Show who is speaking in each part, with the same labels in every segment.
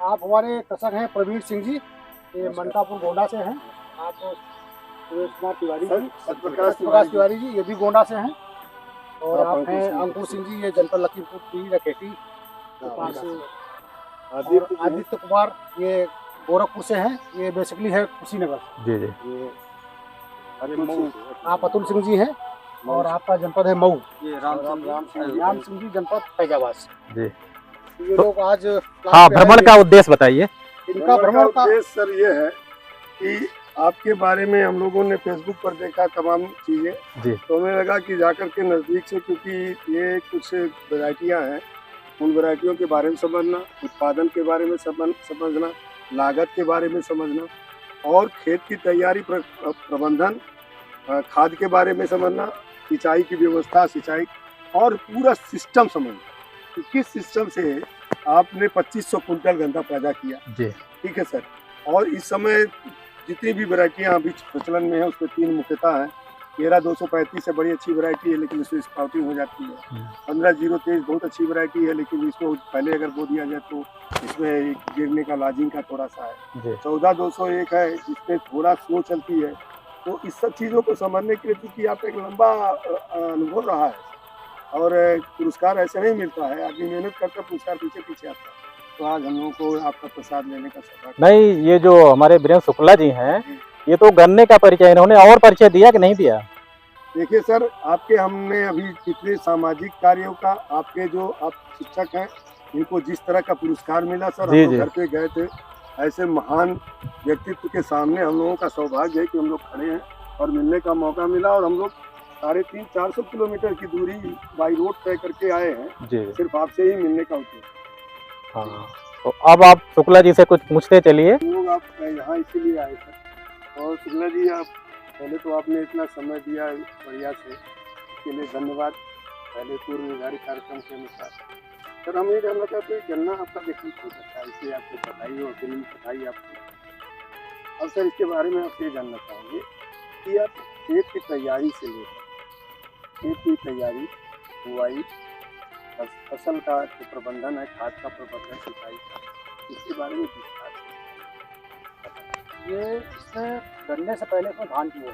Speaker 1: आप हमारे कृषक हैं प्रवीण सिंह जी, ये मनकापुर गोंडा से हैं। आप सुरेश कुमार तिवारी जी, सत्यप्रकाश तिवारी जी, ये भी गोंडा से हैं। और आप हैं अंकुर सिंह जी, ये जनपद लखीमपुर खीरी रखेटी के पास से। और आदित्य कुमार ये गोरखपुर से हैं, ये बेसिकली है कुशीनगर।
Speaker 2: जी जी।
Speaker 1: आप अतुल सिंह जी हैं और आपका जनपद है मऊ। ये राम सिंह जी जनपद फैजाबाद से।
Speaker 2: जी।
Speaker 1: ये लोग आज
Speaker 2: हाँ, भ्रमण का उद्देश्य बताइए।
Speaker 1: इनका भ्रमण का
Speaker 3: उद्देश्य सर ये है कि आपके बारे में हम लोगों ने फेसबुक पर देखा तमाम चीजें, तो हमें लगा कि जाकर के नजदीक से, क्योंकि ये कुछ वैरायटियां हैं, उन वैरायटियों के बारे में समझना, उत्पादन के बारे में समझना, लागत के बारे में समझना और खेत की तैयारी प्रबंधन, खाद के बारे में समझना, सिंचाई की व्यवस्था, सिंचाई और पूरा सिस्टम समझना कि किस सिस्टम से आपने 2500 कुंटल गन्ना पैदा किया। ठीक है सर। और इस समय जितनी भी वैरायटियाँ अभी प्रचलन में है उसमें 3 मुख्यतः हैं। 13-235 है, बड़ी अच्छी वैरायटी है लेकिन इसमें स्पाउटिंग हो जाती है। 15-023 बहुत अच्छी वैरायटी है लेकिन इसको पहले अगर बो दिया जाए तो इसमें गिरने का लाजिंग का थोड़ा सा है। 14-201 है जिसमें थोड़ा स्लो चलती है। तो इस सब चीज़ों को समझने के लिए, क्योंकि आप एक लंबा अनुभव रहा है और पुरस्कार ऐसे नहीं मिलता है, आदमी मेहनत करता पुरस्कार पीछे पीछे आता है। तो आज हम लोगों को आपका प्रसाद लेने का सौभाग्य।
Speaker 2: नहीं, ये जो हमारे वीरेंद्र शुक्ला जी हैं, ये तो गन्ने का परिचय, इन्होंने और परिचय दिया कि नहीं दिया?
Speaker 3: देखिए सर, आपके हमने अभी कितने सामाजिक कार्यों का, आपके जो आप शिक्षक हैं इनको जिस तरह का पुरस्कार मिला सर, हम लोग घर पे गए थे, ऐसे महान व्यक्तित्व के सामने हम लोगों का सौभाग्य है कि हम लोग खड़े हैं और मिलने का मौका मिला। और हम लोग 350-400 किलोमीटर की दूरी बाई रोड तय करके आए हैं सिर्फ आपसे ही मिलने का उद्देश्य।
Speaker 2: हाँ, तो अब आप शुक्ला जी से कुछ पूछते चलिए।
Speaker 3: लोग आप यहाँ इसीलिए आए सर। और शुक्ला जी, आप पहले तो आपने इतना समय दिया बढ़िया से, इसके लिए धन्यवाद। पहले पूर्व निर्धारित कार्यक्रम के अनुसार सर हम ये जानना चाहते हैं, गन्ना आपका देखिए हो सकता है, इसे आपको बताइए और फिल्म बताइए आपको। अब सर इसके बारे में आपसे जानना चाहेंगे कि आप खेत की तैयारी से लेकर खेत की तैयारी, बुआई, फसल का जो प्रबंधन है, खाद का प्रबंधन, सिंचाई का, इसके बारे में विस्तार से।
Speaker 1: ये इसमें गन्ने से पहले इसमें धान की हुई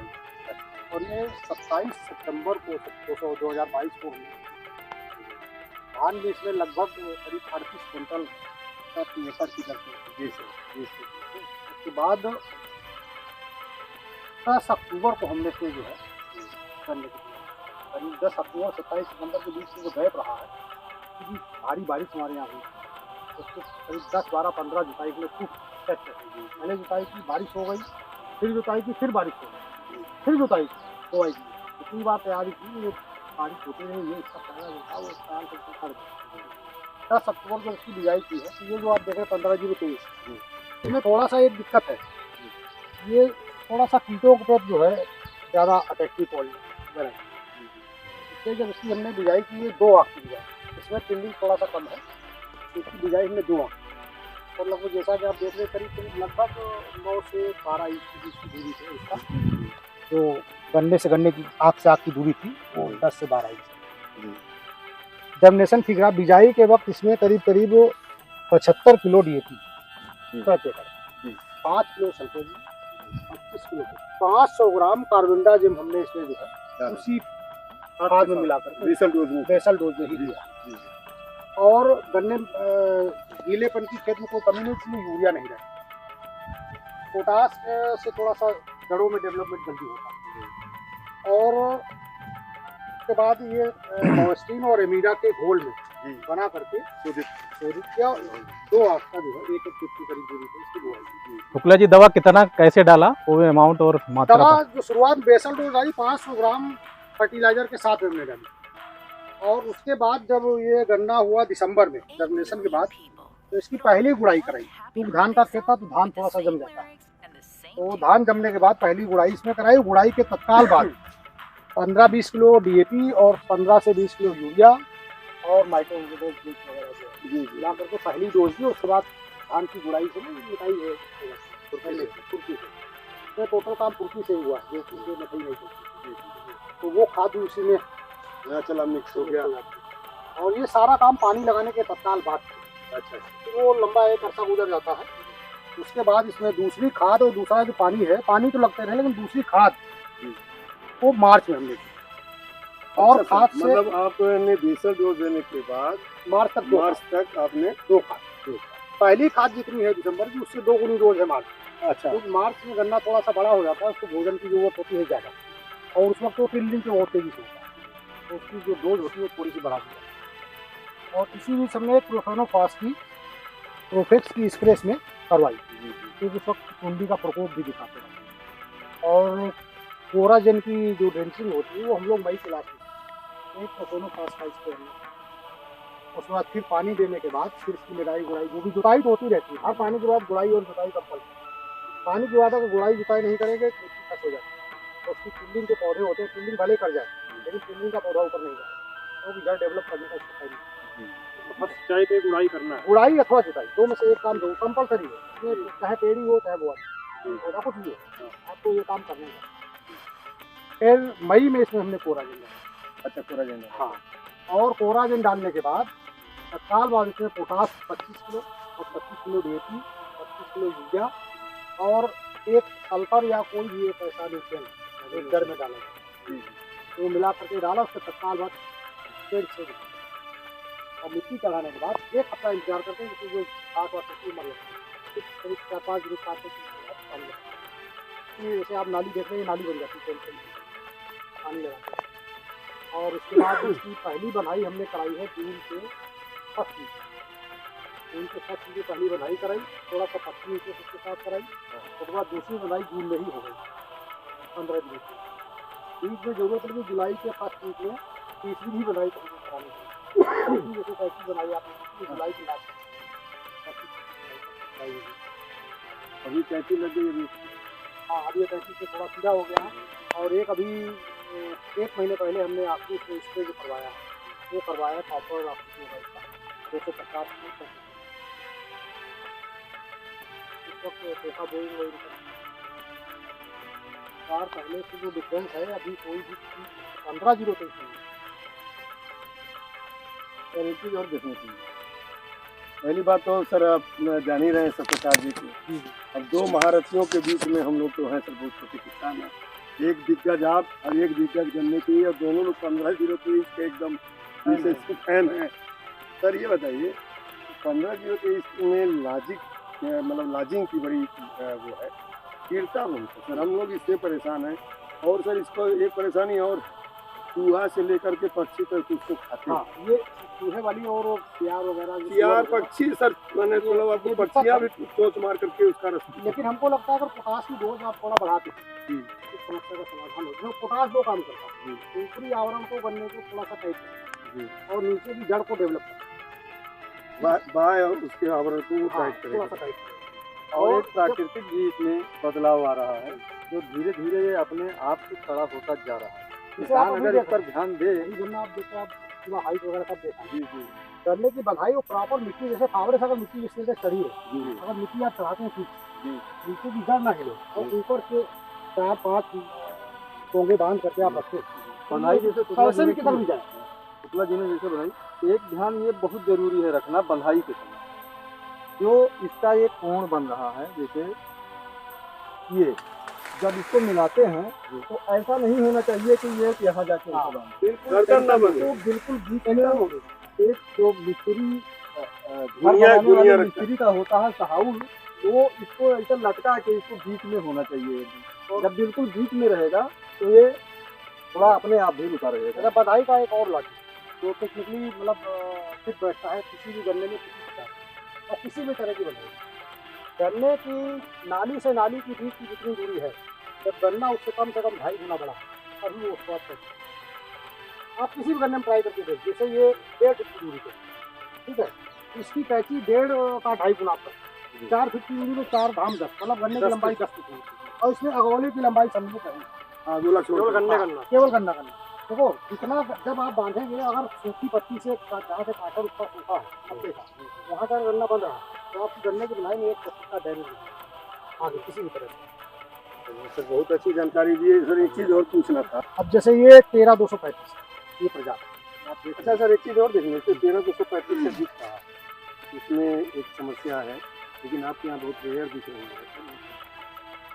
Speaker 1: और ये 27 सितंबर को 2022 को हुई। धान भी इसमें लगभग करीब 38 कुंटल प्रति एकड़ की दर से। उसके बाद 10 अक्टूबर को हमने इसमें जो है गन्ने की करीब 10 अक्टूबर 27 सितंबर के बीच में जो गैप रहा है, क्योंकि भारी बारिश हमारे यहाँ हुई, उसको करीब 10, 12, 15 जुताई के लिए खूब सेट कर। पहले जुताई की, बारिश हो गई, फिर जुताई की, फिर बारिश हो गई, फिर जुताई की, बोआई की, इतनी बार तैयारी की, ये बारिश होती रही, ये इसका फायदा होता है, वो तैयार करके कर देते। 10 अक्टूबर को उसकी बिजाई की है। तो ये जो आप देख रहे हैं 15-023, इसमें थोड़ा सा एक दिक्कत है, ये थोड़ा सा कीटों के प्रति जो है ज़्यादा अटैक्टिव पॉइंट है। इसलिए जब इसकी हमने बिजाई की है 2 आँख की बिजाई, इसमें टिंडिंग थोड़ा सा कम है, इसकी बिजाई हमने 2 आँख और लगभग जैसा कि आप देख रहे हैं करीब लगभग 9 से 12 इंच के बीच की दूरी थी इसका। जो गन्ने से गन्ने की आँख से आँख की दूरी थी वो 10 से 12 इंच। जर्मिनेशन फिगर बिजाई के वक्त इसमें करीब 75 किलो DAP प्रति एकड़, 5 किलो सल्फेट, 25 किलो 500 ग्राम कार्बेंडाजिम हमने इसमें जो है उसी खाद में मिलाकर बेसल डोज में ही दिया। और गन्ने गीलेपन की खेत में कोई कमी नहीं, इसमें यूरिया नहीं रहती। पोटास से थोड़ा सा जड़ों में डेवलपमेंट जल्दी होता है। और उसके बाद ये मोस्टीन और एमीडा के घोल में बना करके शोधित किया। 2 आँख का जो है 1 फुट की करीब दूरी पे इसकी बुआई।
Speaker 2: शुक्ला जी, दवा कितना कैसे डाला, वो अमाउंट और मात्रा?
Speaker 1: दवा जो शुरुआत बेसल डोज आई 500 ग्राम फर्टिलाइजर के साथ हमने डाली। और उसके बाद जब ये गन्ना हुआ दिसंबर में जर्मिनेशन के बाद, तो इसकी पहली गुड़ाई कराई, क्योंकि धान का खेत था तो धान थोड़ा सा जम जाता है। तो धान जमने के बाद पहली गुड़ाई इसमें कराई। गुड़ाई के तत्काल बाद 15-20 किलो DAP और 15 से 20 किलो यूरिया और माइक्रोन्यूट्रिएंट वगैरह से मिला करके पहली डोज दी। उसके बाद धान की गुड़ाई से मिलाई है पुर्ती से। टोटल काम पुर्ती से हुआ, जो मकई नहीं थी, तो वो खाद उसी में
Speaker 3: चला मिक्स हो गया।
Speaker 1: और ये सारा काम पानी लगाने के तत्काल बाद
Speaker 3: अच्छा
Speaker 1: फिर वो लंबा एक अरसा गुजर जाता है। उसके बाद इसमें दूसरी खाद और दूसरा जो पानी है, पानी तो लगते रहे लेकिन दूसरी खाद वो मार्च में हमने की। और
Speaker 3: अच्छा,
Speaker 1: खाद से
Speaker 3: मतलब आपने दूसरा डोज देने के बाद
Speaker 1: मार्च तक
Speaker 3: आपने
Speaker 1: दो खाद। पहली खाद जितनी है दिसंबर की, उससे 2 गुनी डोज है मार्च।
Speaker 3: अच्छा
Speaker 1: तो मार्च में गन्ना थोड़ा सा बड़ा हो जाता है, उसको भोजन की जरूरत होती है ज़्यादा, और उस वक्त वो टिल्डिंग के बहुत तेजी से होता है, तो उसकी जो डोज होती है वो थोड़ी सी बढ़ा दी जाती है। और इसी बीच हमने प्रोफेनोफास की प्रोफेक्स की स्प्रे में करवाई, क्योंकि उस वक्त सुंडी का प्रकोप भी दिखाते हैं। और कोराजेन की जो ड्रेंचिंग होती है वो हम लोग मई के लास्ट में, एक प्रोफेनोफास का स्प्रे हमने। उसके बाद फिर पानी देने के बाद फिर इसकी निराई गुड़ाई, जो भी जुताई तो होती रहती है, हर पानी के बाद गुड़ाई और जुताई कंपल्सरी। पानी के बाद अगर गुड़ाई जुताई नहीं करेंगे तो खेती खस हो जाती है। तो उसकी टिल्डिंग के पौधे होते हैं, टिल्डिंग भले कर जाए लेकिन टिल्डिंग का पौधा ऊपर नहीं जाए, क्योंकि जड़ डेवलप करने का उसको टाइम।
Speaker 2: सिंचाई पे गुड़ाई करना है।
Speaker 1: गुड़ाई अथवा जुताई, दो में से एक काम दो कंपल्सरी है, ये चाहे पेड़ी हो चाहे बोआई पौधा कुछ भी हो, आपको ये काम करना है। फिर मई में इसमें हमने कोराजेन डाला।
Speaker 3: अच्छा कोराजेन,
Speaker 1: हाँ, और कोराजेन डालने के बाद तत्काल बाद इसमें पोटास 25 किलो और 25 किलो DAP, 25 किलो यूरिया और एक सल्फर या कोई भी एक ऐसा न्यूट्रिएंट एक जड़ में डाला जाए, वो मिला करके डाला। उसके तत्काल बाद पेड़ से और मिट्टी चढ़ाने के बाद 1 हफ्ता इंतजार करते हैं, क्योंकि जो खाद और मिट्टी मर जाती है, करीब 4-5 दिन खाते हैं। जैसे आप नाली देख रहे हैं, नाली बन जाती है पानी लगा। और उसके बाद इसकी पहली बनाई हमने कराई है जून के 1 की पहली बनाई कराई, थोड़ा सा पत्ती नीचे उसके साथ कराई। उसके बाद दूसरी बनाई जून में ही हो गई 15 दिन की। बीच में जरूरत लगी जुलाई के 1 वीक में तीसरी भी बनाई कराने की, जैसे 35 बनाई आपने जुलाई की लास्ट।
Speaker 3: अभी 35 लग गई अभी।
Speaker 1: हाँ, अभी 35 से थोड़ा सीधा हो गया है। और एक अभी 1 महीने पहले हमने आपको स्प्रे जो करवाया है, वो करवाया कॉपर आपको 250 इस वक्त पैसा बोएंगे। कार पहले से जो डिफरेंस है, अभी कोई भी 15-0
Speaker 3: सर एक चीज़ और देखनी चाहिए। पहली बात तो सर आप जान ही रहे हैं सत्यकाल जी को, अब 2 महारथियों के बीच में हम लोग तो हैं सर, बहुत छोटे किसान हैं। एक दिग्गज आप और एक दिग्गज गन्ने की, और दोनों लोग 15-0 के एकदम फैन हैं। सर ये बताइए 15-0 में लॉजिक मतलब लॉजिंग की बड़ी वो है, कीड़ता बहुत है सर, हम लोग इससे परेशान हैं। और सर इसको एक परेशानी और, चूहा से लेकर के पक्षी तक उसको खाते हैं।
Speaker 1: हाँ, ये चूहे वाली और सियार वगैरह,
Speaker 3: सियार पक्षी सर, मैंने मतलब आपको पक्षियाँ भी चोंच मार करके उसका रस।
Speaker 1: लेकिन हमको लगता है अगर पोटास की डोज आप थोड़ा बढ़ाते हैं इस समस्या का समाधान हो। पोटास 2 काम करता है, ऊपरी आवरण को गन्ने को थोड़ा सा टाइट करता है और नीचे की जड़ को डेवलप करता है,
Speaker 3: बाय और उसके आवरण को टाइट करेगा।
Speaker 1: थोड़ा सा टाइट करेगा।
Speaker 2: और एक प्राकृतिक भी इसमें बदलाव आ रहा है, जो धीरे धीरे ये अपने आप से खड़ा होता जा रहा है। किसान अगर इस पर ध्यान दे,
Speaker 1: गन्ना आप देखो, आप हाइट वगैरह सब देखा जी गन्ने की बधाई और प्रॉपर मिट्टी, जैसे फावड़े से अगर मिट्टी इस तरह से चढ़ी है, अगर मिट्टी आप चढ़ाते हैं नीचे की जड़ ना हिले और ऊपर से 4-5 टोंगे बांध करके आप रखते
Speaker 2: बंधाई जैसे
Speaker 1: पैसे भी किधर भी जाए।
Speaker 2: शुक्ला जी ने जैसे बंधाई, एक ध्यान ये बहुत जरूरी है रखना बंधाई के समय, जो इसका एक कोण बन रहा है, जैसे ये जब इसको मिलाते हैं तो ऐसा नहीं होना चाहिए कि ये यहाँ जाके बिल्कुल बीच में एक जो मिस्त्री मिस्त्री का होता है सहाउल, वो इसको ऐसा लटका के इसको बीच में होना चाहिए। जब बिल्कुल बीच में रहेगा तो ये थोड़ा अपने आप भी रुका रहेगा। बधाई का एक और लॉजिक जो टेक्निकली मतलब फिट बैठता है किसी भी गन्ने में, और किसी भी तरह की बधाई। गन्ने की नाली से नाली की बीच की जितनी दूरी है, जब गन्ना उससे कम से कम 2.5 गुना बड़ा तभी वो स्वाद करता है। आप किसी भी गन्ने में ट्राई करके देखिए, जैसे ये 1.5 फीट की दूरी पे, ठीक है, इसकी कैंची 1.5 का 2.5 गुना पर 4 फीट की दूरी में 4 धाम 10, मतलब गन्ने की लंबाई 10 फीट, और इसमें अगोले की लंबाई समझो केवल गन्ना करना। देखो इतना जब आप बांधेंगे, अगर सूखी पत्ती से जहाँ से काटर उसका सूखा है पत्ते का, वहाँ का गन्ना बन रहा है, तो आपकी गन्ने की बनाई में 1% का डैमेज आगे किसी भी तरह से।
Speaker 3: सर बहुत अच्छी जानकारी दी है सर। एक चीज़ और पूछना था,
Speaker 1: अब जैसे ये 13-235 ये प्रजाति,
Speaker 3: अच्छा सर एक चीज़ और देखने से 13-235 से दिख रहा है, इसमें एक समस्या है, लेकिन आपके यहाँ बहुत रेयर दिख रही है।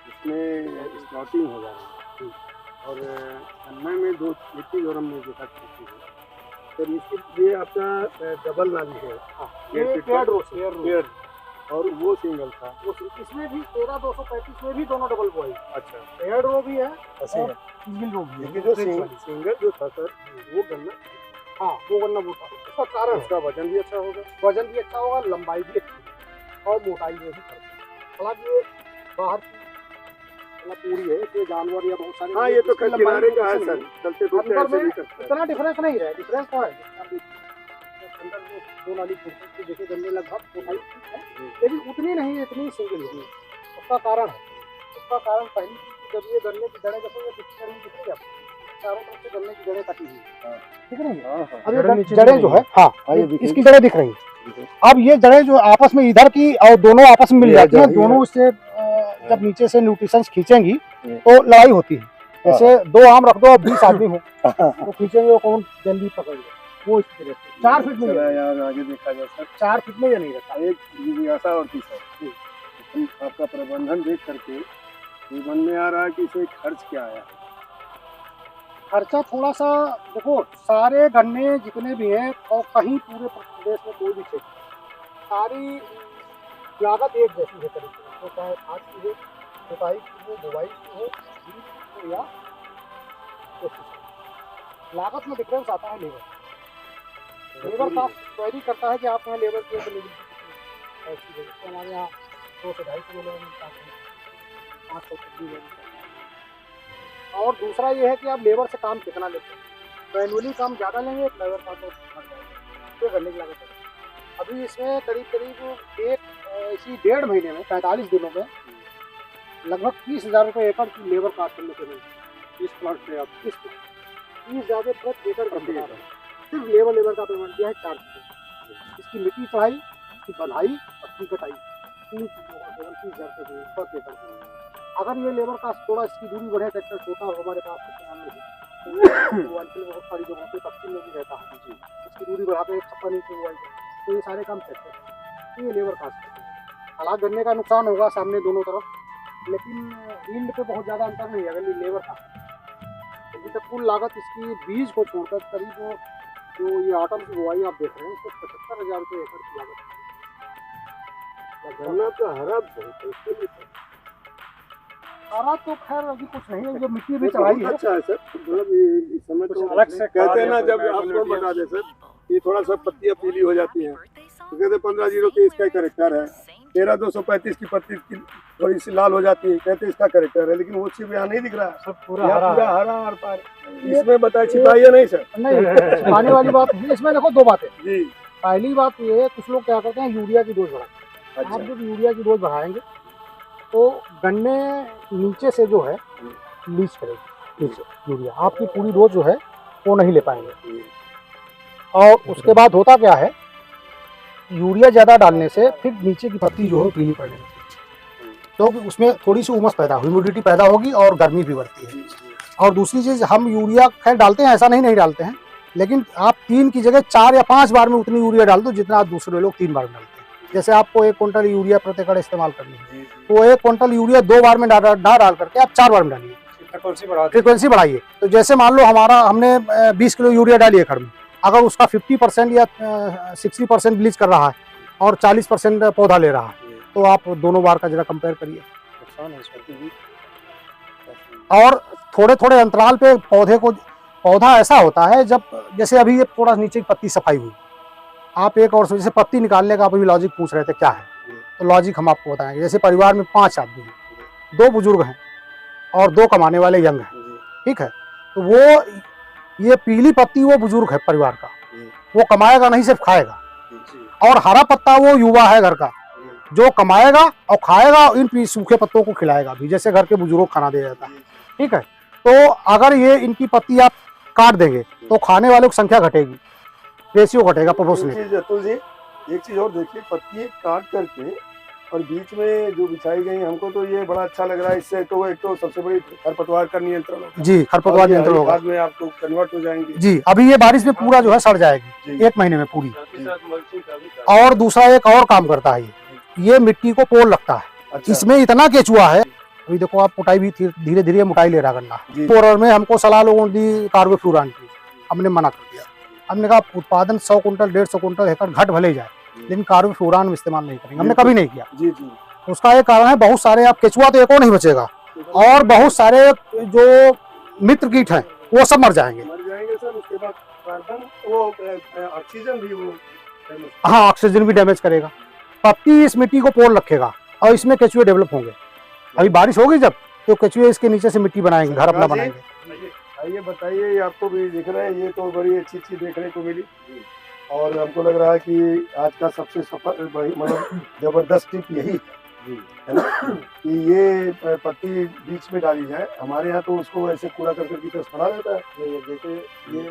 Speaker 3: इसमें स्प्राउटिंग हो जा रही है और गन्ने में दो चीज़ और हमने देखा खेती है। सर इसके ये आपका डबल नाली है।
Speaker 1: ये पेड़
Speaker 3: और वो सिंगल था।
Speaker 1: वो इसमें भी 13-235 में भी दोनों डबल बुआई।
Speaker 3: अच्छा,
Speaker 1: पेड़ रो भी है
Speaker 3: ऐसे
Speaker 1: और
Speaker 3: है।
Speaker 1: सिंगल रो भी है।
Speaker 3: लेकिन जो सिंगल जो था सर, वो गन्ना,
Speaker 1: हाँ वो गन्ना मोटा, उसका कारण
Speaker 3: उसका वजन भी अच्छा होगा।
Speaker 1: वजन भी अच्छा होगा, लंबाई भी अच्छी है और मोटाई में भी फर्क है। हालांकि ये बाहर की पूरी है, इसमें जानवर या बहुत सारे,
Speaker 3: हाँ ये तो खैर किनारे का है सर, चलते फिरते
Speaker 1: अंदर
Speaker 3: ऐसे
Speaker 1: में
Speaker 3: भी करता है।
Speaker 1: इतना डिफरेंस नहीं है। डिफरेंस क्या है, अंदर जो दो नाली खुर्सी देखे गन्ने लगभग मोटाई ठीक है, लेकिन उतनी नहीं है, इतनी सिंगल है। उसका कारण है, उसका कारण पहली चीज, जब ये गन्ने की जड़ें देखो, ये पिक्चर में दिख रही है आपको, चारों तरफ से गन्ने की जड़ें कटी हुई दिख रही है। अब ये जड़ें जो है, हाँ इसकी जड़ें दिख रही है। अब ये जड़ें जो आपस में इधर की और दोनों आपस में मिल जाती हैं, दोनों से जब नीचे से न्यूट्रिशन खींचेंगी तो लड़ाई होती है। जैसे दो आम रख दो और 20 आदमी हो तो खींचेंगे, वो कौन जल्दी पकड़ेगा, वो इस तरह से 4 फीट में
Speaker 3: यार आगे देखा जाए सर,
Speaker 1: 4 फीट में ये नहीं रहता।
Speaker 3: एक जिज्ञासा और थी सर, आपका प्रबंधन देख करके ये मन में आ रहा है कि इसे खर्च क्या आया।
Speaker 1: खर्चा थोड़ा सा देखो, सारे गन्ने जितने भी हैं और कहीं पूरे प्रदेश में कोई भी क्षेत्र, सारी लागत एक जैसी है तरीके से, तो चाहे खाद की हो, जुताई की हो, बुवाई की हो, बीज की हो या लागत में डिफरेंस आता है। लेबर का क्वेरी करता है कि आप यहाँ लेबर की ऐसी ऐसी है, हमारे यहाँ 200 से 250 लेबर मिलता है, 500 तक भी मिलता है। और दूसरा ये है कि आप लेबर से काम कितना लेते हैं, तो एनुअली काम ज़्यादा लेंगे, एक लेबर का तो ये करने की लागत है। अभी इसमें करीब करीब इसी 1.5 महीने में 45 दिनों में लगभग 30,000 रुपये एकड़ की लेबर कास्ट करने के लिए इस प्लांट पे आप 30,000 प्रति एकड़ का बता रहे हैं। सिर्फ लेबर का पेमेंट दिया है 4 चीज़ें, इसकी मिट्टी चढ़ाई, इसकी बधाई, पत्ती कटाई, 3 चीज़ों का केवल 30,000 रुपये प्रति एकड़। अगर ये लेबर कास्ट थोड़ा इसकी दूरी बढ़े, ट्रैक्टर छोटा हो हमारे पास तो अंचल में बहुत सारी जगहों पे पश्चिम में भी रहता है जी, इसकी दूरी बढ़ा के 56 इंच बुआई, तो ये सारे काम करते हैं, तो ये लेबर कास्ट करते हैं। हालांकि गन्ने का नुकसान होगा सामने दोनों तरफ, लेकिन यील्ड पे बहुत ज़्यादा अंतर नहीं है अगर ये लेबर का। अभी तक कुल लागत इसकी बीज को छोड़कर करीब जो ये आटम की बुआई आप देख रहे हैं, इसको 75,000 रुपये एकड़ की लागत है।
Speaker 3: गन्ना तो हरा बहुत है, इसके लिए
Speaker 1: हरा तो खैर अभी कुछ नहीं है, जो मिट्टी भी चढ़ाई है।
Speaker 3: अच्छा है सर, मतलब इस समय तो
Speaker 1: अलग से
Speaker 3: कहते हैं ना, जब आपको बता दें सर, ये थोड़ा सा पत्तियां पीली हो जाती हैं, तो कहते 15-0 इसका कैरेक्टर है। 13-235 की पत्ती थोड़ी सी लाल हो जाती है, कहते इसका कैरेक्टर है, लेकिन वो चीज यहाँ नहीं दिख रहा है,
Speaker 1: सब पूरा हरा
Speaker 3: हर पार। इसमें बताए छिपाई है नहीं सर?
Speaker 1: नहीं, छिपाने वाली बात नहीं। इसमें देखो 2 बातें
Speaker 3: जी।
Speaker 1: पहली बात ये है, कुछ लोग क्या करते हैं, यूरिया की डोज बढ़ाते हैं।
Speaker 3: अच्छा।
Speaker 1: आप जब यूरिया की डोज बढ़ाएंगे तो गन्ने नीचे से जो है लीच करेगी, नीचे यूरिया आपकी पूरी डोज जो है वो नहीं ले पाएंगे। और उसके बाद होता क्या है, यूरिया ज़्यादा डालने से फिर नीचे की पत्ती जो है पीली पड़ने लगती है, तो उसमें थोड़ी सी उमस पैदा, ह्यूमिडिटी पैदा होगी और गर्मी भी बढ़ती है। और दूसरी चीज़, हम यूरिया खैर डालते हैं, ऐसा नहीं डालते हैं, लेकिन आप 3 की जगह 4 या 5 बार में उतनी यूरिया डाल दो जितना आप दूसरे लोग 3 बार में डालते हैं। जैसे आपको 1 क्विंटल यूरिया प्रति एकड़ इस्तेमाल करनी है, तो 1 क्विंटल यूरिया 2 बार में डाल करके आप 4 बार में डालिए, फ्रिक्वेंसी बढ़ाइए। तो जैसे मान लो हमने 20 किलो यूरिया डाली एकड़ में, अगर उसका 50% या 60% ब्लीच कर रहा है और 40% पौधा ले रहा है, तो आप दोनों बार का जरा कंपेयर करिए। और थोड़े थोड़े अंतराल पे पौधा ऐसा होता है, जब जैसे अभी ये थोड़ा नीचे की पत्ती सफाई हुई, आप एक और जैसे पत्ती निकालने का आप अभी लॉजिक पूछ रहे थे क्या है, तो लॉजिक हम आपको बताएंगे। जैसे परिवार में 5 आदमी हैं, 2 बुजुर्ग हैं और 2 कमाने वाले यंग हैं, ठीक है, तो वो ये पीली पत्ती वो बुजुर्ग है परिवार का, वो कमाएगा नहीं, सिर्फ खाएगा। और हरा पत्ता वो युवा है घर का, जो कमाएगा और खाएगा, इन सूखे पत्तों को खिलाएगा भी, जैसे घर के बुजुर्गों को खाना दिया जाता है, ठीक है। तो अगर ये इनकी पत्ती आप काट देंगे तो खाने वालों की संख्या घटेगी, रेशियो घटेगा, प्रोपोर्शनल।
Speaker 3: अतुल जी, एक चीज और देखिए, पत्ती काट करके और बीच में जो बिछाई गई हमको तो ये बड़ा अच्छा लग रहा है। इससे तो एक तो सबसे बड़ी खरपतवार का नियंत्रण होगा।
Speaker 1: जी, खरपतवार नियंत्रण होगा।
Speaker 3: बाद में आपको कन्वर्ट हो जाएंगे।
Speaker 1: जी, अभी ये बारिश में पूरा जो है सड़ जाएगी 1 महीने में पूरी। और दूसरा एक और काम करता है, ये मिट्टी को पोल रखता है।
Speaker 3: अच्छा।
Speaker 1: इसमें इतना केचुआ है, अभी देखो आप मोटाई भी धीरे धीरे मोटाई ले रहा गन्ना। पोरर में हमको सलाह लोगों ने दी कार्बोफ्यूरान की, हमने मना कर दिया। हमने कहा उत्पादन 100 कुंटल 150 कुंटल एकड़ घट भले जाए, लेकिन कार्बोफ्यूरान में इस्तेमाल नहीं करेंगे, हमने कभी नहीं किया।
Speaker 3: जी जी।
Speaker 1: उसका एक कारण है, बहुत सारे आप केचुआ तो एक और नहीं बचेगा, और बहुत सारे जो मित्र कीट हैं वो सब मर जाएंगे
Speaker 3: सर। उसके बाद कार्बन वो ऑक्सीजन भी वो,
Speaker 1: हाँ, ऑक्सीजन भी डैमेज करेगा। पत्ती इस मिट्टी को पोल रखेगा और इसमें केचुए डेवलप होंगे। अभी बारिश होगी जब, तो केचुए इसके नीचे से मिट्टी बनाएंगे, घर अपना बनाएंगे।
Speaker 3: आइए बताइए, ये आपको भी दिख रहा है, ये तो बड़ी अच्छी चीज देखने को मिली। और हमको लग रहा है कि आज का सबसे सफल मतलब जबरदस्त टिप यही है ना, कि ये पत्ती बीच में डाली जाए। हमारे यहाँ तो उसको ऐसे कूड़ा करकट की तरह पड़ा रहता है।
Speaker 2: ये जैसे ये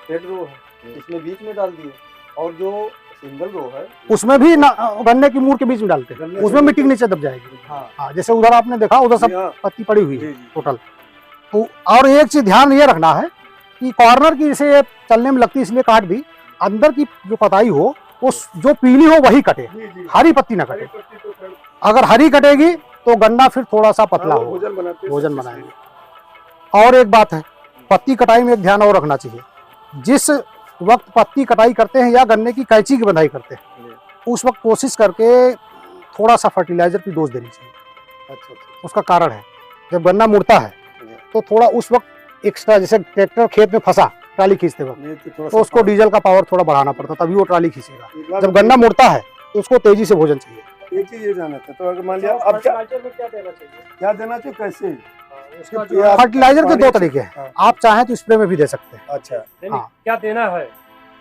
Speaker 2: हेड रो है, इसमें बीच में डाल दिए, और जो सिंगल रो है
Speaker 1: उसमें भी गन्ने की मूर के बीच में डालते हैं, उसमें मिट्टी के नीचे दब जाएगी। हाँ, जैसे उधर आपने देखा, उधर सब पत्ती पड़ी हुई है टोटल। तो और एक चीज ध्यान ये रखना है कि कॉर्नर की जैसे चलने में लगती है इसलिए काट दी, अंदर की जो कटाई हो वो जो पीली हो वही कटे, हरी पत्ती ना कटे। अगर हरी कटेगी तो गन्ना फिर थोड़ा सा पतला हो, भोजन बनाएंगे। और एक बात है, पत्ती कटाई में एक ध्यान और रखना चाहिए, जिस वक्त पत्ती कटाई करते हैं या गन्ने की कैंची की बंधाई करते हैं, उस वक्त कोशिश करके थोड़ा सा फर्टिलाइजर की डोज देनी चाहिए।
Speaker 3: अच्छा।
Speaker 1: उसका कारण है, जब गन्ना मुड़ता है तो थोड़ा उस वक्त एक्स्ट्रा, जैसे ट्रैक्टर खेत में फंसा ट्राली खींचते वक्त, तो उसको डीजल का पावर थोड़ा बढ़ाना पड़ता, तभी वो ट्राली खींचेगा। जब गन्ना मुड़ता है तो उसको तेजी से भोजन चाहिए।
Speaker 3: एक चीज ये जाना था, तो अगर मान लिया अब क्या देना चाहिए, कैसे?
Speaker 1: फर्टिलाइजर के 2 तरीके हैं, आप चाहें तो स्प्रे में भी दे सकते हैं।
Speaker 3: अच्छा।
Speaker 1: हाँ,
Speaker 2: क्या देना है?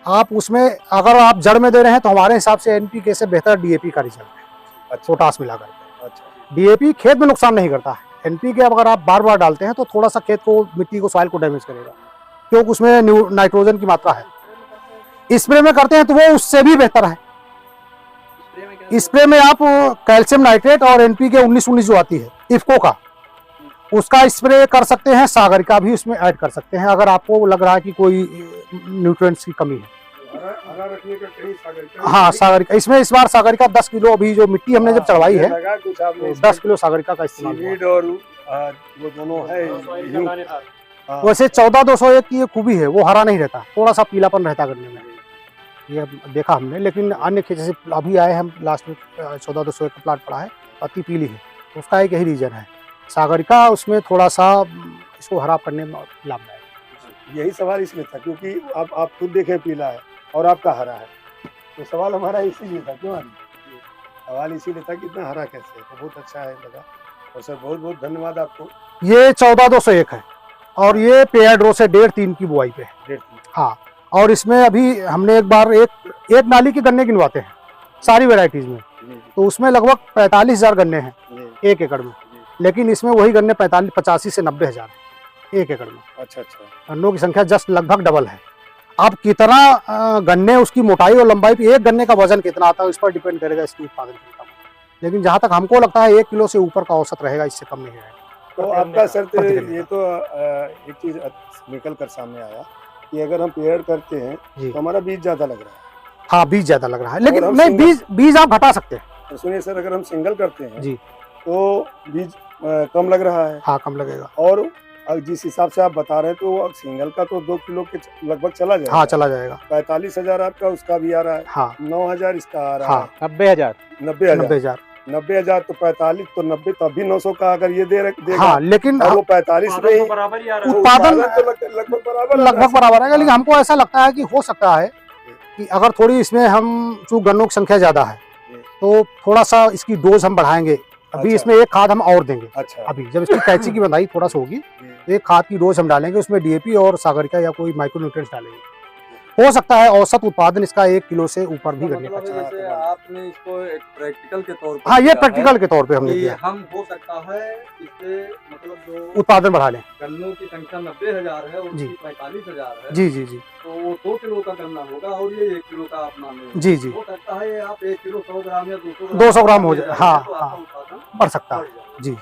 Speaker 1: आप उसमें अगर आप जड़ में दे रहे हैं तो हमारे हिसाब से एनपीके से बेहतर डीएपी का रिजल्ट है, पोटास मिलाकर।
Speaker 3: अच्छा।
Speaker 1: डीएपी खेत में नुकसान नहीं करता है, एनपीके अगर आप बार बार डालते हैं तो थोड़ा सा खेत को, मिट्टी को, सॉइल को डैमेज करेगा, क्योंकि उसमें नाइट्रोजन की मात्रा है। स्प्रे में करते हैं तो वो उससे भी बेहतर है। स्प्रे में आप कैल्शियम नाइट्रेट और एनपीके 19-19 जो आती है इफ्को का, उसका स्प्रे कर सकते हैं। सागरिका भी उसमें ऐड कर सकते हैं अगर आपको लग रहा है कि कोई न्यूट्रिएंट्स की कमी है। हाँ, सागरिका इसमें इस बार सागरिका 10 किलो, अभी जो मिट्टी हमने जब चढ़वाई है 10 किलो सागरिका का इस्तेमाल।
Speaker 3: और वो दोनों है।
Speaker 1: वैसे 14-201 की ये खूबी है, वो हरा नहीं रहता, थोड़ा सा पीलापन रहता गन्ने में, ये देखा हमने। लेकिन अन्य खेत जैसे अभी आए हम लास्ट में 14-201 का प्लाट पड़ा है, पत्ती पीली है, उसका एक यही रीजन है। सागरिका उसमें थोड़ा सा इसको हरा करने में लाभदायक।
Speaker 3: यही सवाल इसमें था, क्योंकि आप खुद देखें पीला है और आपका हरा है, तो सवाल हमारा इसीलिए था। क्यों सवाल इसीलिए था कि इतना हरा कैसे है, तो बहुत अच्छा है लगा। और सर बहुत बहुत धन्यवाद आपको।
Speaker 1: ये 14-201 है और ये पेयर्ड रो से 1.5-3 की बुआई पे है। हाँ, और इसमें अभी हमने एक बार एक नाली के गन्ने गिनवाते हैं सारी वेराइटीज में, तो उसमें लगभग 45,000 गन्ने हैं 1 एकड़ में, लेकिन इसमें वही गन्ने 85 से 90,000 1 एकड़ में।
Speaker 3: अच्छा।
Speaker 1: गन्नों की संख्या जस्ट लगभग डबल है। अब कितना गन्ने, उसकी मोटाई और लंबाई पे, एक गन्ने का वजन कितना आता है इस पर डिपेंड करेगा इसकी उत्पादन क्षमता। लेकिन जहाँ तक हमको लगता है 1 किलो से ऊपर का औसत रहेगा, इससे कम नहीं रहेगा।
Speaker 3: तो आपका सर ये तो एक चीज निकल कर सामने आया कि अगर हम पेड़ करते हैं तो हमारा बीज ज्यादा लग रहा है।
Speaker 1: हाँ, बीज ज्यादा लग रहा है, लेकिन नहीं, बीज आप घटा सकते हैं।
Speaker 3: तो सुनिए सर, अगर हम सिंगल करते हैं
Speaker 1: जी
Speaker 3: तो बीज कम लग रहा है।
Speaker 1: हाँ, कम लगेगा।
Speaker 3: और जिस हिसाब से आप बता रहे हैं तो सिंगल का तो 2 किलो के लगभग चला जाएगा।
Speaker 1: हाँ, चला जाएगा।
Speaker 3: 45,000 आपका उसका भी आ रहा है।
Speaker 1: हाँ,
Speaker 3: 9,000 इसका आ रहा है।
Speaker 1: 90,000
Speaker 3: तो 45 तो 90, तभी 900 का अगर ये देगा।
Speaker 1: हाँ, लेकिन
Speaker 3: वो 45 में
Speaker 1: उत्पादन
Speaker 3: लगभग
Speaker 1: बराबर है। लेकिन हमको ऐसा लगता है कि हो सकता है कि अगर थोड़ी इसमें हम, चूंकि गन्नों की संख्या ज्यादा है, तो थोड़ा सा इसकी डोज हम बढ़ाएंगे। अभी इसमें एक खाद हम और देंगे।
Speaker 3: अच्छा।
Speaker 1: अभी जब इसकी कैंची की बंधाई थोड़ा सा होगी, एक खाद की डोज हम डालेंगे, उसमें डीएपी और सागरिका या कोई माइक्रो न्यूट्रिएंट्स डालेंगे। हो सकता है औसत उत्पादन इसका 1 किलो से ऊपर भी करने का
Speaker 2: मतलब जैसे आपने इसको एक प्रैक्टिकल के तौर पर
Speaker 1: हाँ, ये
Speaker 2: किया
Speaker 1: प्रैक्टिकल
Speaker 2: है
Speaker 1: के तौर पे हमने
Speaker 2: कि
Speaker 1: किया,
Speaker 2: हम हो सकता है इससे मतलब जो
Speaker 1: उत्पादन बढ़ा लें।
Speaker 2: गन्नों की संख्या 90,000 है और
Speaker 1: जी।
Speaker 2: उसकी 45,000 है,
Speaker 1: जी, जी, जी।
Speaker 2: तो वो 2 किलो का गन्ना होगा और ये 1 किलो का आप मान लें।
Speaker 1: जी, जी।
Speaker 2: हो सकता है आप 1 किलो 100 ग्राम या
Speaker 1: 200 ग्राम हो जाए, हाँ,
Speaker 2: तो
Speaker 1: हाँ,
Speaker 2: आपका उत्पादन
Speaker 1: बढ़ सकता
Speaker 2: बढ़
Speaker 1: है।
Speaker 2: जाएगा।
Speaker 1: जी,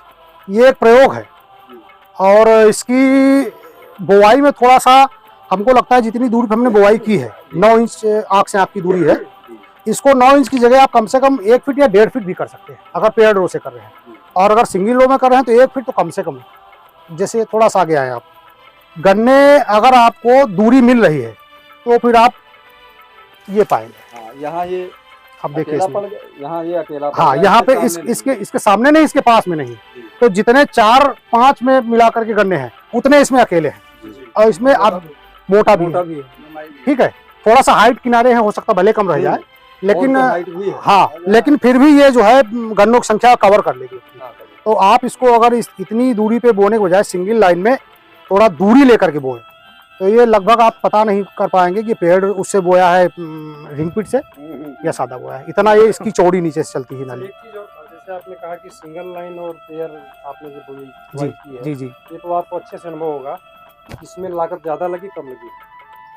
Speaker 1: ये एक प्रयोग है
Speaker 2: जी।
Speaker 1: और इसकी बुवाई में थोड़ा-सा हमको लगता है जितनी दूरी पे हमने बुवाई की है, 9 इंच आँख से आँख की दूरी है, इसको 9 इंच की जगह आप कम से कम 1 फीट या 1.5 फीट भी कर सकते हैं, अगर पेयर्ड रो से कर रहे हैं। और अगर सिंगल रो में कर रहे हैं तो 1 फीट तो कम से कम, जैसे थोड़ा-सा आगे आए आप। गन्ने अगर आपको दूरी मिल रही है, तो फिर आप ये पाएँगे।
Speaker 2: हाँ, यहाँ ये
Speaker 1: अब देखिए इसमें,
Speaker 2: यहाँ ये अकेला
Speaker 1: हाँ, यहाँ पे इसके सामने नहीं, इसके पास में नहीं, तो जितने 4-5 में मिला करके गन्ने हैं उतने इसमें अकेले हैं और इसमें अब मोटा भी है, ठीक है। थोड़ा सा हाइट किनारे हैं, हो सकता भले कम रह जाए, लेकिन हाँ, लेकिन फिर भी ये जो है गन्नों की संख्या कवर कर लेगी। तो आप इसको अगर इतनी दूरी पे बोने के बजाय सिंगल लाइन में थोड़ा दूरी लेकर के बोएं, तो ये लगभग आप पता नहीं कर पाएंगे कि पेड़ उससे बोया है रिंग पिट से या सादा बोया है। इतना ये इसकी चौड़ी नीचे से चलती है नाली।
Speaker 4: एक चीज और जैसे आपने कहा कि सिंगल लाइन और पेयर आपने जो बोई
Speaker 1: जी,
Speaker 4: की है,
Speaker 1: जी, जी।
Speaker 4: ये तो आपको अच्छे से अनुभव होगा। इसमें लागत ज्यादा लगी कम लगी?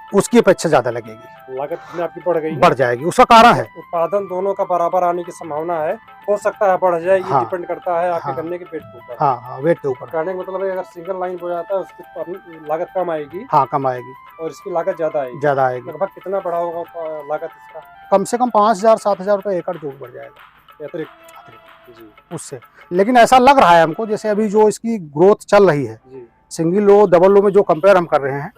Speaker 1: उसकी अपेक्षा ज्यादा लगेगी,
Speaker 4: लागत में आपकी बढ़ गई,
Speaker 1: बढ़ जाएगी। उसका कारण है
Speaker 4: उत्पादन दोनों का बराबर आने की संभावना है, हो सकता है बढ़ जाए, ये
Speaker 1: हाँ,
Speaker 4: डिपेंड करता है आपके
Speaker 1: हाँ,
Speaker 4: गन्ने के पेट के ऊपर।
Speaker 1: हाँ, हाँ, वेट के ऊपर।
Speaker 4: कहने का मतलब है अगर सिंगल लाइन हो जाता है उसकी लागत कम आएगी,
Speaker 1: हाँ, कम आएगी,
Speaker 4: और इसकी लागत ज्यादा आएगी।
Speaker 1: ज्यादा आएगी।
Speaker 4: लगभग कितना बढ़ा होगा लागत इसका?
Speaker 1: कम से कम 5,000-7,000 रुपये एकड़ जो बढ़ जाएगा
Speaker 4: अतिरिक्त जी
Speaker 1: उससे। लेकिन ऐसा लग रहा है हमको जैसे अभी जो इसकी ग्रोथ चल रही है,
Speaker 4: जी।
Speaker 1: सिंगल लो डबल लो में जो कंपेयर हम कर रहे हैं,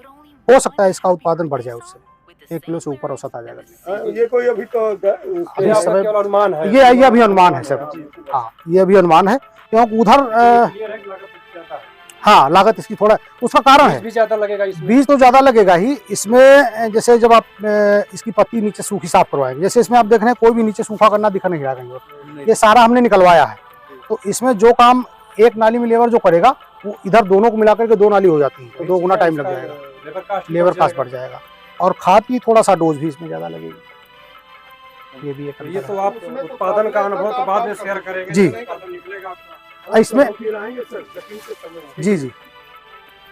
Speaker 1: हो सकता है इसका उत्पादन बढ़ जाए, उससे 1 किलो से ऊपर औसत आ जाएगा।
Speaker 3: ये कोई अभी तो
Speaker 4: ये आपका केवल अनुमान है,
Speaker 1: ये अभी अनुमान है सर। हाँ, ये अभी अनुमान है क्योंकि उधर हाँ, लागत इसकी थोड़ा, उसका कारण है
Speaker 4: भी ज्यादा लगेगा इसमें।
Speaker 1: बीज तो ज्यादा लगेगा ही इसमें। जैसे जब आप इसकी पत्ती नीचे सूखी साफ करवाएंगे, जैसे इसमें आप देख रहे हैं कोई भी नीचे सूखा करना दिखा नहीं रहा कहीं, ये सारा हमने निकलवाया है। तो इसमें जो काम एक नाली में लेबर जो करेगा, वो इधर दोनों को मिलाकर के 2 नाली हो जाती है, तो 2 गुना टाइम लग जाएगा, लेबर कास्ट बढ़ जाएगा। और खाद की थोड़ा सा डोज भी इसमें ज्यादा लगेगी। ये भी एक
Speaker 4: ये तो आप उत्पादन का अनुभव तो बाद में शेयर करेंगे
Speaker 1: जी। इसमें जी, जी।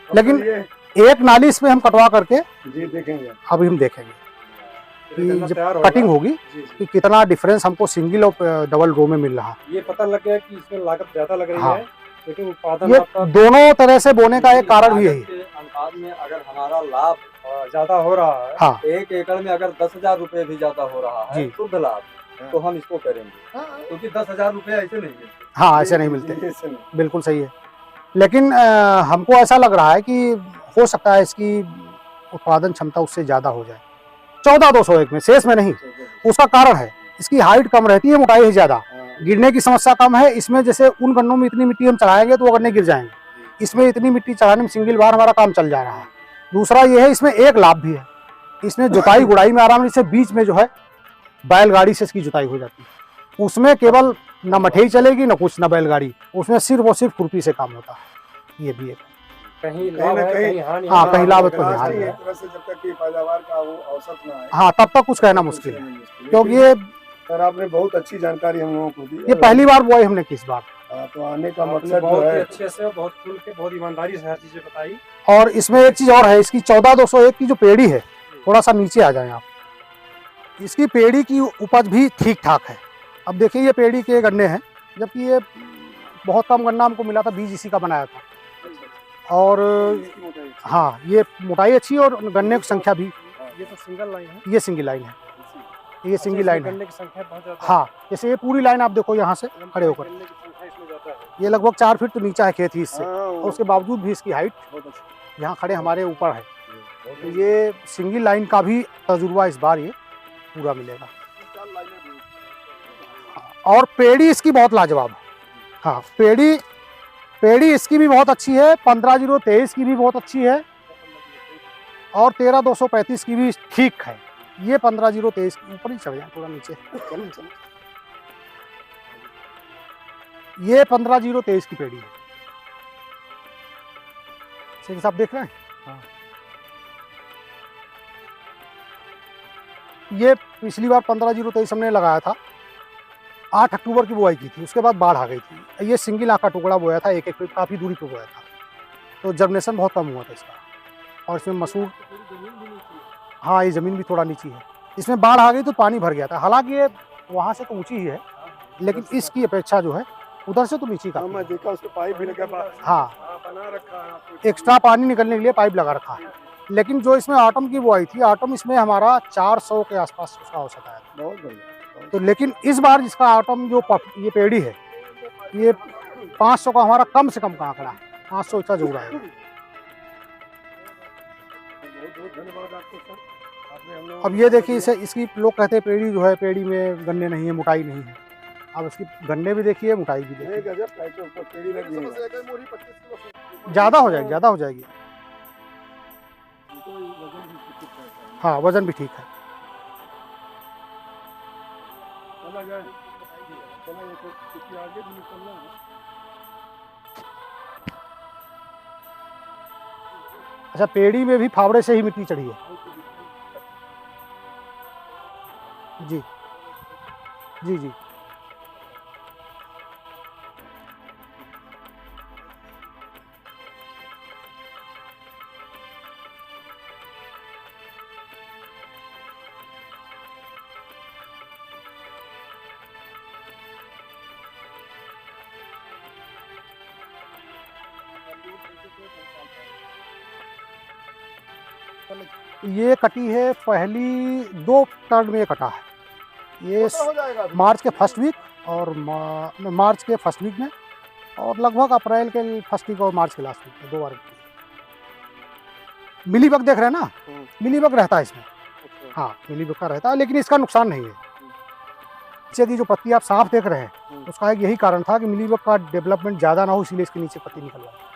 Speaker 1: लेकिन एक नाली इसमें हम कटवा करके
Speaker 3: जी देखेंगे,
Speaker 1: अभी हम देखेंगे कि जब कटिंग होगी कि कितना डिफरेंस हमको सिंगल और डबल रो में मिल रहा है।
Speaker 4: ये पता लग गया कि इसमें लागत ज्यादा लग रही
Speaker 1: हाँ।
Speaker 4: है, लेकिन उत्पादन
Speaker 1: ये
Speaker 4: आपका
Speaker 1: दोनों तरह से बोने का एक कारण भी यही है।
Speaker 2: अनुपात में अगर हमारा लाभ
Speaker 4: ज्यादा हो रहा है,
Speaker 1: हाँ,
Speaker 2: 1 एकड़ में अगर 10,000 रुपए भी ज्यादा हो रहा है
Speaker 1: जी।
Speaker 2: शुद्ध लाभ, तो हम इसको करेंगे, क्योंकि 10,000 रुपए ऐसे नहीं मिलते।
Speaker 1: हाँ, ऐसे नहीं मिलते,
Speaker 3: ऐसे नहीं।
Speaker 1: बिल्कुल सही है। लेकिन हमको ऐसा लग रहा है कि हो सकता है इसकी उत्पादन क्षमता उससे ज़्यादा हो जाए, 14,201 में, शेष में नहीं। उसका कारण है इसकी हाइट कम रहती है, मोटाई ज़्यादा, गिरने की समस्या कम है। इसमें जैसे उन गन्नों में इतनी मिट्टी हम चढ़ाएंगे तो वो गन्ने गिर जाएंगे, इसमें इतनी मिट्टी चढ़ाने में सिंगल बार हमारा काम चल जा रहा है। दूसरा ये है, इसमें एक लाभ भी है, इसमें जुताई गुड़ाई में आराम, इससे बीच में जो है बैलगाड़ी से इसकी जुताई हो जाती है। उसमें केवल न मठेई चलेगी न कुछ, न बैलगाड़ी, उसमें सिर्फ और सिर्फ खुरपी से काम होता है। ये भी एक
Speaker 4: कहीं लाभ है, कहीं हानि।
Speaker 1: हाँ, कहीं लाभ है, कहीं
Speaker 3: हानि
Speaker 1: हानि
Speaker 3: है।
Speaker 1: है।
Speaker 3: एक तरह से जब तक कि पैदावार का वो औसत ना आए,
Speaker 1: हाँ, तब तक कुछ कहना मुश्किल है, क्योंकि ये
Speaker 3: सर आपने बहुत अच्छी जानकारी हम लोगों को दी।
Speaker 1: ये पहली बार बुआई हमने की इस बार।
Speaker 3: तो आने का
Speaker 4: आपने
Speaker 3: मकसद जो
Speaker 4: बहुत ही
Speaker 3: है,
Speaker 4: अच्छे से, बहुत खुल के, बहुत ईमानदारी से हर चीजें बताई।
Speaker 1: और इसमें एक चीज और है, इसकी 14,201 की जो पेड़ी है, थोड़ा सा नीचे आ जाए आप, इसकी पेड़ी की उपज भी ठीक ठाक है। अब देखिए ये पेड़ी के गन्ने हैं, जबकि ये बहुत कम गन्ना हमको मिला था, बीज इसी का बनाया था। और हाँ, ये मोटाई अच्छी है और गन्ने की संख्या भी,
Speaker 4: ये तो सिंगल लाइन है,
Speaker 1: ये सिंगल लाइन है, ये सिंगल लाइन है।
Speaker 4: गन्ने की संख्या बहुत ज्यादा है।
Speaker 1: हाँ, जैसे ये पूरी लाइन आप देखो यहाँ से खड़े होकर,
Speaker 4: गन्ने की संख्या इसमें ज्यादा है।
Speaker 1: ये लगभग 4 फीट तो नीचा है खेत ही इससे,
Speaker 3: हाँ,
Speaker 1: और उसके बावजूद भी इसकी हाइट यहाँ खड़े हमारे ऊपर है। तो ये सिंगल लाइन का भी तजुर्बा इस बार ये पूरा मिलेगा। और पेड़ी इसकी बहुत लाजवाब है। हाँ, पेड़ी इसकी भी बहुत अच्छी है, 15,023 की भी बहुत अच्छी है, और 13,235 की भी ठीक है। ये 15,023 के ऊपर ही चढ़ जाए, थोड़ा नीचे चलो। ये 15,023 की पेड़ी है, सिंह साहब देख रहे हैं। हाँ, ये पिछली बार 15-0-23 हमने लगाया था, 8 अक्टूबर की बुआई की थी, उसके बाद बाढ़ आ गई थी। ये सिंगल आँख का टुकड़ा बोया था, एक फीट काफ़ी दूरी पर बोया था, तो जर्मिनेशन बहुत कम हुआ था इसका। और इसमें मसूर, हाँ ये ज़मीन भी थोड़ा नीची है, इसमें बाढ़ आ गई तो पानी भर गया था। हालांकि ये वहाँ से तो ऊंची ही है, लेकिन इसकी अपेक्षा जो है उधर से तो नीची का।
Speaker 3: मैं देखा उसमें पाइप भी लगा,
Speaker 1: हाँ
Speaker 3: बना रखा है,
Speaker 1: एक्स्ट्रा पानी निकलने के लिए पाइप लगा रखा है। लेकिन जो इसमें ऑटम की बुआई थी, ऑटम इसमें हमारा 400 के आसपास उसका औसत आया था।
Speaker 3: बहुत बढ़िया।
Speaker 1: तो लेकिन इस बार जिसका ऑटम जो ये पेड़ी है, ये 500 का हमारा कम से कम का आंकड़ा है, 500 इतना जरूर आएगा।
Speaker 3: बहुत बहुत धन्यवाद आपको सर, आपने हम लोग।
Speaker 1: अब ये देखिए, इसे इसकी लोग कहते हैं पेड़ी जो है, पेड़ी में गन्ने नहीं है, मोटाई नहीं है। अब इसकी गन्ने भी देखिए, मोटाई भी देखिए, ज़्यादा हो जाएगी, ज़्यादा हो जाएगी। हाँ वजन भी ठीक है। अच्छा, पेड़ी में भी फावड़े से ही मिट्टी चढ़ी है। जी जी जी। ये कटी है पहली 2 टर्न में कटा है। ये मार्च के फर्स्ट वीक और मार्च के फर्स्ट वीक में, और लगभग अप्रैल के फर्स्ट वीक और मार्च के लास्ट वीक में 2 बार। मिलीबग देख रहे हैं ना, मिलीबग रहता है इसमें। हाँ मिलीबग का रहता है, लेकिन इसका नुकसान नहीं है। नीचे की जो पत्ती आप साफ देख रहे हैं, उसका एक यही कारण था कि मिलीबग का डेवलपमेंट ज़्यादा ना हो, इसलिए इसके नीचे पत्ती निकलवाई।